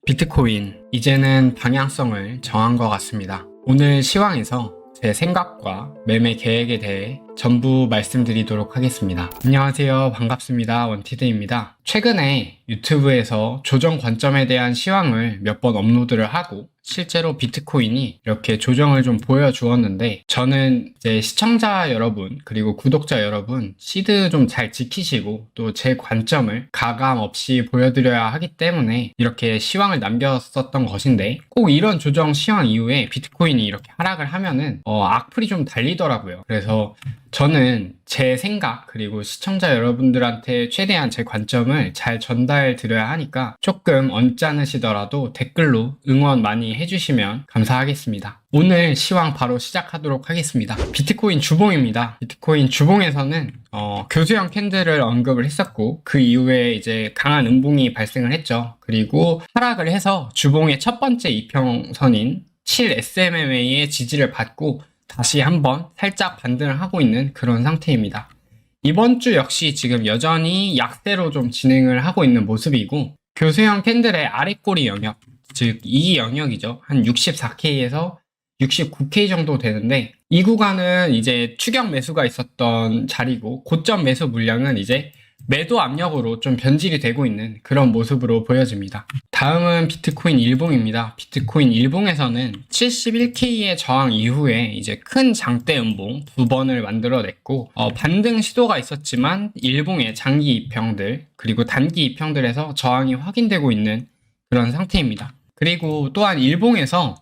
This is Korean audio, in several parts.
비트코인, 이제는 방향성을 정한 것 같습니다. 오늘 시황에서 제 생각과 매매 계획에 대해 전부 말씀드리도록 하겠습니다. 안녕하세요. 반갑습니다. 원티드입니다. 최근에 유튜브에서 조정 관점에 대한 시황을 몇 번 업로드를 하고 실제로 비트코인이 이렇게 조정을 좀 보여주었는데, 저는 이제 시청자 여러분 그리고 구독자 여러분 시드 좀 잘 지키시고 또 제 관점을 가감 없이 보여드려야 하기 때문에 이렇게 시황을 남겼었던 것인데, 꼭 이런 조정 시황 이후에 비트코인이 이렇게 하락을 하면은 악플이 좀 달리더라고요. 그래서 저는 제 생각 그리고 시청자 여러분들한테 최대한 제 관점을 잘 전달 드려야 하니까 조금 언짢으시더라도 댓글로 응원 많이 해주시면 감사하겠습니다. 오늘 시황 바로 시작하도록 하겠습니다. 비트코인 주봉입니다. 비트코인 주봉에서는 교수형 캔들을 언급을 했었고, 그 이후에 이제 강한 음봉이 발생을 했죠. 그리고 하락을 해서 주봉의 첫 번째 이평선인 7SMMA의 지지를 받고 다시 한번 살짝 반등을 하고 있는 그런 상태입니다. 이번 주 역시 지금 여전히 약세로 좀 진행을 하고 있는 모습이고, 교수형 캔들의 아랫꼬리 영역, 즉 이 영역이죠. 한 64K에서 69K 정도 되는데, 이 구간은 이제 추격 매수가 있었던 자리고, 고점 매수 물량은 이제 매도 압력으로 좀 변질이 되고 있는 그런 모습으로 보여집니다. 다음은 비트코인 일봉입니다. 비트코인 일봉에서는 71K의 저항 이후에 이제 큰 장대 음봉 두 번을 만들어냈고, 반등 시도가 있었지만 일봉의 장기 이평들 그리고 단기 이평들에서 저항이 확인되고 있는 그런 상태입니다. 그리고 또한 일봉에서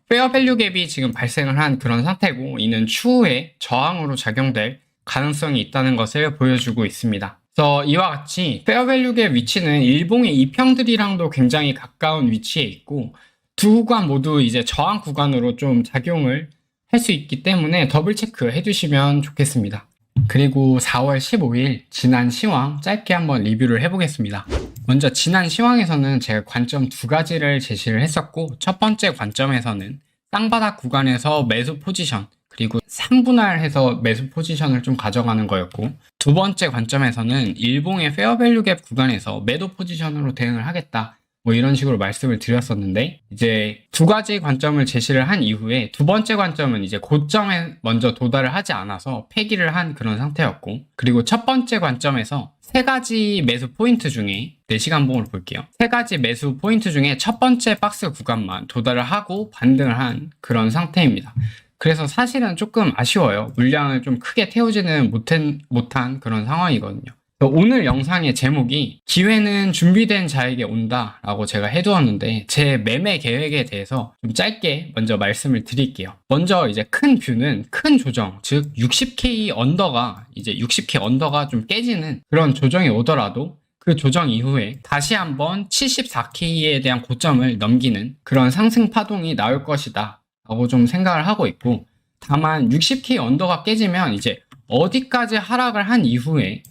페어밸류 갭이 지금 발생을 한 그런 상태고, 이는 추후에 저항으로 작용될 가능성이 있다는 것을 보여주고 있습니다. 그래서 이와 같이 페어밸류 갭 위치는 일봉의 이평들이랑도 굉장히 가까운 위치에 있고, 두 구간 모두 이제 저항 구간으로 좀 작용을 할 수 있기 때문에 더블 체크 해주시면 좋겠습니다. 그리고 4월 15일 지난 시황 짧게 한번 리뷰를 해보겠습니다. 먼저 지난 시황에서는 제가 관점 두 가지를 제시를 했었고, 첫 번째 관점에서는 쌍바닥 구간에서 매수 포지션 그리고 3분할해서 매수 포지션을 좀 가져가는 거였고, 두 번째 관점에서는 일봉의 페어밸류 갭 구간에서 매도 포지션으로 대응을 하겠다, 뭐 이런 식으로 말씀을 드렸었는데, 이제 두 가지 관점을 제시를 한 이후에 두 번째 관점은 이제 고점에 먼저 도달을 하지 않아서 폐기를 한 그런 상태였고, 그리고 첫 번째 관점에서 세 가지 매수 포인트 중에 4시간봉을 볼게요. 세 가지 매수 포인트 중에 첫 번째 박스 구간만 도달을 하고 반등을 한 그런 상태입니다. 그래서 사실은 조금 아쉬워요. 물량을 좀 크게 태우지는 못한 그런 상황이거든요. 오늘 영상의 제목이 기회는 준비된 자에게 온다 라고 제가 해두었는데, 제 매매 계획에 대해서 좀 짧게 먼저 말씀을 드릴게요. 먼저 이제 큰 뷰는 큰 조정, 즉 60K 언더가 이제 60K 언더가 좀 깨지는 그런 조정이 오더라도 그 조정 이후에 다시 한번 74K에 대한 고점을 넘기는 그런 상승 파동이 나올 것이다 라고 좀 생각을 하고 있고, 다만 60K 언더가 깨지면 이제 어디까지 하락을 한 이후에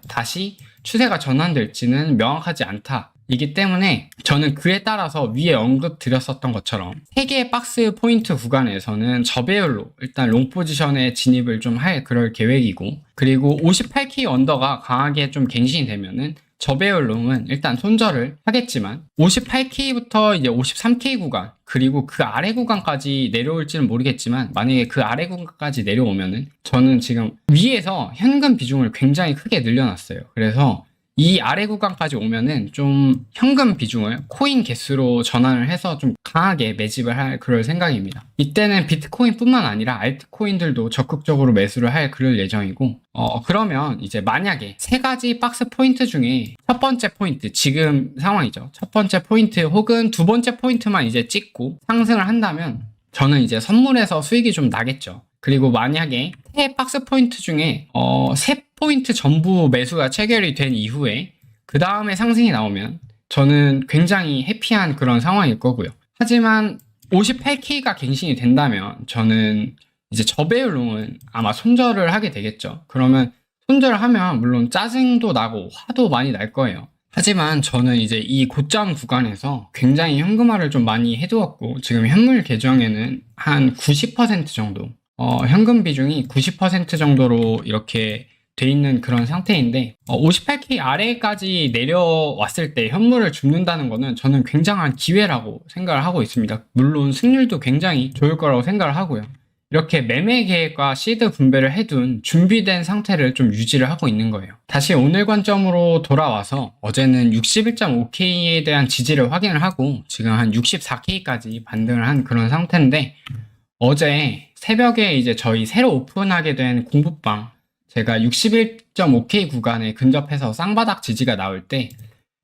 다시 추세가 전환될지는 명확하지 않다 이기 때문에, 저는 그에 따라서 위에 언급 드렸었던 것처럼 3개의 박스 포인트 구간에서는 저배율로 일단 롱 포지션에 진입을 좀 할 그럴 계획이고, 그리고 58K 언더가 강하게 좀 갱신이 되면은 저배율 롱은 일단 손절을 하겠지만, 58K부터 이제 53K 구간 그리고 그 아래 구간까지 내려올지는 모르겠지만, 만약에 그 아래 구간까지 내려오면은 저는 지금 위에서 현금 비중을 굉장히 크게 늘려놨어요. 그래서 이 아래 구간까지 오면은 좀 현금 비중을 코인 개수로 전환을 해서 좀 강하게 매집을 할 그럴 생각입니다. 이때는 비트코인 뿐만 아니라 알트코인들도 적극적으로 매수를 할 그럴 예정이고, 그러면 이제 만약에 세 가지 박스 포인트 중에 첫 번째 포인트, 지금 상황이죠. 첫 번째 포인트 혹은 두 번째 포인트만 이제 찍고 상승을 한다면 저는 이제 선물에서 수익이 좀 나겠죠. 그리고 만약에 세 박스 포인트 중에 세 포인트 전부 매수가 체결이 된 이후에 그 다음에 상승이 나오면 저는 굉장히 해피한 그런 상황일 거고요. 하지만 58K가 갱신이 된다면 저는 이제 저배율 롱은 아마 손절을 하게 되겠죠. 그러면 손절을 하면 물론 짜증도 나고 화도 많이 날 거예요. 하지만 저는 이제 이 고점 구간에서 굉장히 현금화를 좀 많이 해두었고, 지금 현물 계정에는 한 90% 정도 현금 비중이 90% 정도로 이렇게 돼 있는 그런 상태인데 58K 아래까지 내려왔을 때 현물을 줍는다는 거는 저는 굉장한 기회라고 생각을 하고 있습니다. 물론 승률도 굉장히 좋을 거라고 생각을 하고요. 이렇게 매매 계획과 시드 분배를 해둔 준비된 상태를 좀 유지를 하고 있는 거예요. 다시 오늘 관점으로 돌아와서 어제는 61.5K에 대한 지지를 확인을 하고 지금 한 64K까지 반등을 한 그런 상태인데 어제 새벽에 이제 저희 새로 오픈하게 된 공부방 제가 61.5K 구간에 근접해서 쌍바닥 지지가 나올 때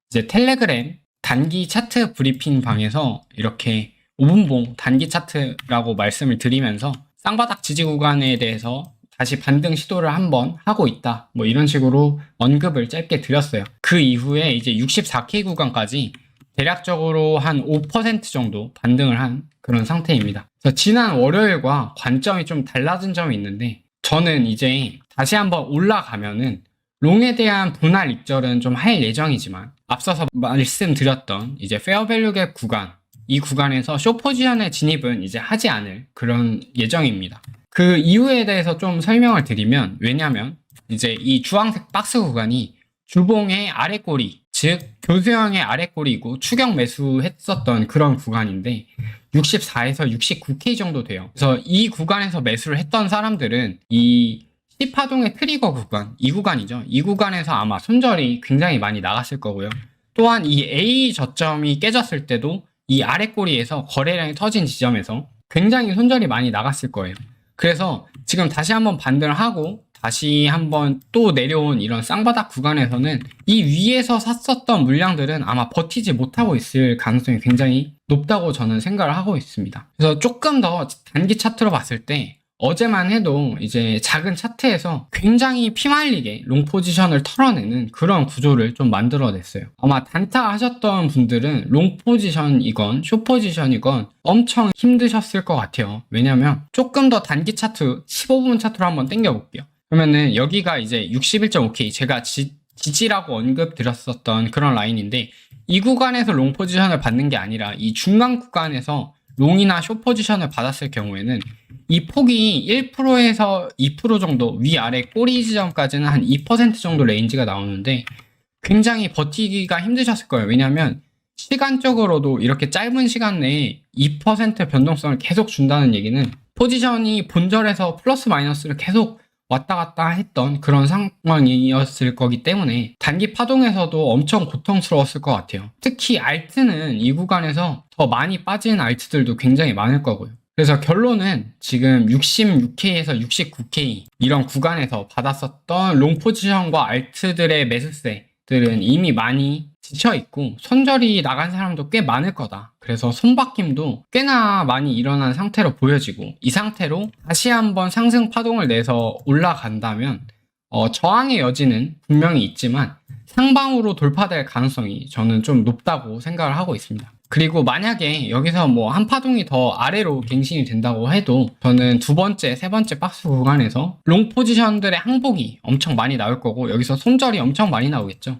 이제 텔레그램 단기 차트 브리핑 방에서 이렇게 5분봉 단기 차트라고 말씀을 드리면서 쌍바닥 지지 구간에 대해서 다시 반등 시도를 한번 하고 있다. 뭐 이런 식으로 언급을 짧게 드렸어요. 그 이후에 이제 64K 구간까지 대략적으로 한 5% 정도 반등을 한 그런 상태입니다. 그래서 지난 월요일과 관점이 좀 달라진 점이 있는데 저는 이제 다시 한번 올라가면은 롱에 대한 분할 익절은 좀 할 예정이지만 앞서서 말씀드렸던 이제 페어밸류 갭 구간 이 구간에서 숏 포지션의 진입은 이제 하지 않을 그런 예정입니다. 그 이유에 대해서 좀 설명을 드리면 왜냐면 이제 이 주황색 박스 구간이 주봉의 아랫꼬리 즉 교수형의 아랫꼬리이고 추격 매수했었던 그런 구간인데 64에서 69K 정도 돼요. 그래서 이 구간에서 매수를 했던 사람들은 이 C파동의 트리거 구간, 이 구간이죠. 이 구간에서 아마 손절이 굉장히 많이 나갔을 거고요. 또한 이 A 저점이 깨졌을 때도 이 아랫꼬리에서 거래량이 터진 지점에서 굉장히 손절이 많이 나갔을 거예요. 그래서 지금 다시 한번 반등을 하고 다시 한번 또 내려온 이런 쌍바닥 구간에서는 이 위에서 샀었던 물량들은 아마 버티지 못하고 있을 가능성이 굉장히 높다고 저는 생각을 하고 있습니다. 그래서 조금 더 단기 차트로 봤을 때 어제만 해도 이제 작은 차트에서 굉장히 피말리게 롱 포지션을 털어내는 그런 구조를 좀 만들어냈어요. 아마 단타 하셨던 분들은 롱 포지션이건 숏 포지션이건 엄청 힘드셨을 것 같아요. 왜냐면 조금 더 단기 차트 15분 차트로 한번 당겨볼게요. 그러면은 여기가 이제 61.5K 제가 지지라고 언급드렸었던 그런 라인인데 이 구간에서 롱 포지션을 받는 게 아니라 이 중간 구간에서 롱이나 숏 포지션을 받았을 경우에는 이 폭이 1%에서 2% 정도 위아래 꼬리 지점까지는 한 2% 정도 레인지가 나오는데 굉장히 버티기가 힘드셨을 거예요. 왜냐하면 시간적으로도 이렇게 짧은 시간 내에 2% 변동성을 계속 준다는 얘기는 포지션이 본절에서 플러스 마이너스를 계속 왔다 갔다 했던 그런 상황이었을 거기 때문에 단기 파동에서도 엄청 고통스러웠을 것 같아요. 특히 알트는 이 구간에서 더 많이 빠진 알트들도 굉장히 많을 거고요. 그래서 결론은 지금 66K에서 69K 이런 구간에서 받았었던 롱 포지션과 알트들의 매수세들은 이미 많이 지쳐있고 손절이 나간 사람도 꽤 많을 거다. 그래서 손바뀜도 꽤나 많이 일어난 상태로 보여지고 이 상태로 다시 한번 상승 파동을 내서 올라간다면 저항의 여지는 분명히 있지만 상방으로 돌파될 가능성이 저는 좀 높다고 생각을 하고 있습니다. 그리고 만약에 여기서 뭐 한 파동이 더 아래로 갱신이 된다고 해도 저는 두 번째, 세 번째 박스 구간에서 롱 포지션들의 항복이 엄청 많이 나올 거고 여기서 손절이 엄청 많이 나오겠죠.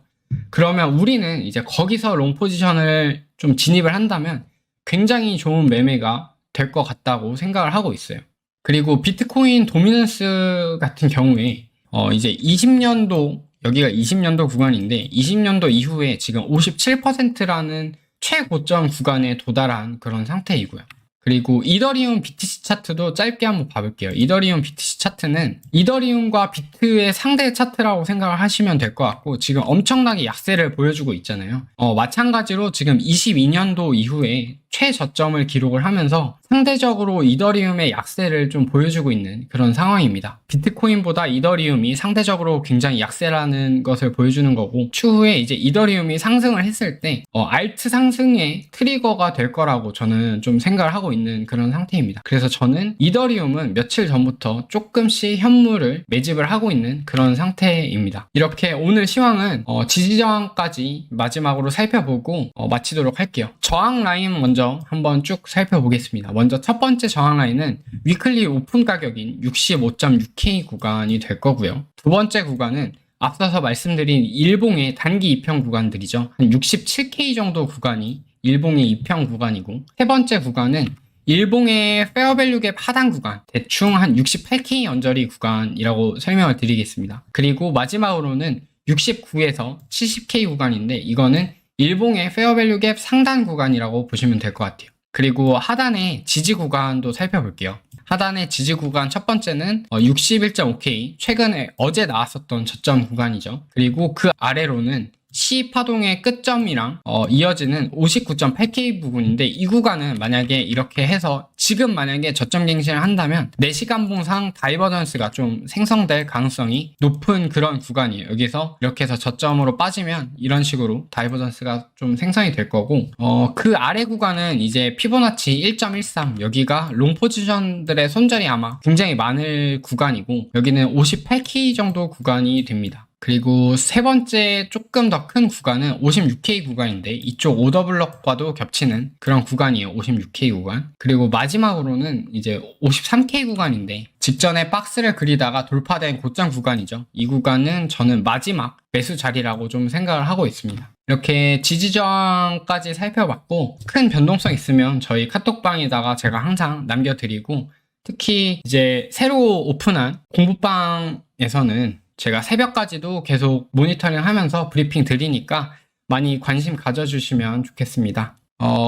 그러면 우리는 이제 거기서 롱 포지션을 좀 진입을 한다면 굉장히 좋은 매매가 될 것 같다고 생각을 하고 있어요. 그리고 비트코인 도미넌스 같은 경우에 이제 20년도 여기가 20년도 구간인데 20년도 이후에 지금 57%라는 최고점 구간에 도달한 그런 상태이고요. 그리고 이더리움 BTC 차트도 짧게 한번 봐볼게요. 이더리움 BTC 차트는 이더리움과 비트의 상대 차트라고 생각을 하시면 될 것 같고 지금 엄청나게 약세를 보여주고 있잖아요. 마찬가지로 지금 22년도 이후에 최저점을 기록을 하면서 상대적으로 이더리움의 약세를 좀 보여주고 있는 그런 상황입니다. 비트코인보다 이더리움이 상대적으로 굉장히 약세라는 것을 보여주는 거고 추후에 이제 이더리움이 상승을 했을 때 알트 상승의 트리거가 될 거라고 저는 좀 생각을 하고 있는 그런 상태입니다. 그래서 저는 이더리움은 며칠 전부터 조금씩 현물을 매집을 하고 있는 그런 상태입니다. 이렇게 오늘 시황은 지지저항까지 마지막으로 살펴보고 마치도록 할게요. 저항 라인 먼저 한번 쭉 살펴보겠습니다. 먼저 첫 번째 저항 라인은 위클리 오픈 가격인 65.6K 구간이 될 거고요. 두 번째 구간은 앞서서 말씀드린 일봉의 단기 이평 구간들이죠. 한 67K 정도 구간이 일봉의 이평 구간이고 세 번째 구간은 일봉의 페어밸류 갭 하단 구간, 대충 한 68K 언저리 구간이라고 설명을 드리겠습니다. 그리고 마지막으로는 69에서 70K 구간인데 이거는 일봉의 페어밸류 갭 상단 구간이라고 보시면 될 것 같아요. 그리고 하단의 지지 구간도 살펴볼게요. 하단의 지지 구간 첫 번째는 61.5K, 최근에 어제 나왔었던 저점 구간이죠. 그리고 그 아래로는 C 파동의 끝점이랑 이어지는 59.8K 부분인데 이 구간은 만약에 이렇게 해서 지금 만약에 저점 갱신을 한다면 4시간봉상 다이버전스가 좀 생성될 가능성이 높은 그런 구간이에요. 여기서 이렇게 해서 저점으로 빠지면 이런 식으로 다이버전스가 좀 생성이 될 거고 그 아래 구간은 이제 피보나치 1.13 여기가 롱 포지션들의 손절이 아마 굉장히 많을 구간이고 여기는 58K 정도 구간이 됩니다. 그리고 세 번째 조금 더 큰 구간은 56K 구간인데 이쪽 오더블럭과도 겹치는 그런 구간이에요. 56K 구간. 그리고 마지막으로는 이제 53K 구간인데 직전에 박스를 그리다가 돌파된 고점 구간이죠. 이 구간은 저는 마지막 매수 자리라고 좀 생각을 하고 있습니다. 이렇게 지지저항까지 살펴봤고 큰 변동성 있으면 저희 카톡방에다가 제가 항상 남겨드리고 특히 이제 새로 오픈한 공부방에서는 제가 새벽까지도 계속 모니터링 하면서 브리핑 드리니까 많이 관심 가져주시면 좋겠습니다.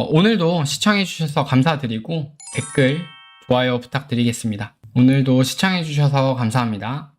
오늘도 시청해주셔서 감사드리고 댓글, 좋아요 부탁드리겠습니다. 오늘도 시청해주셔서 감사합니다.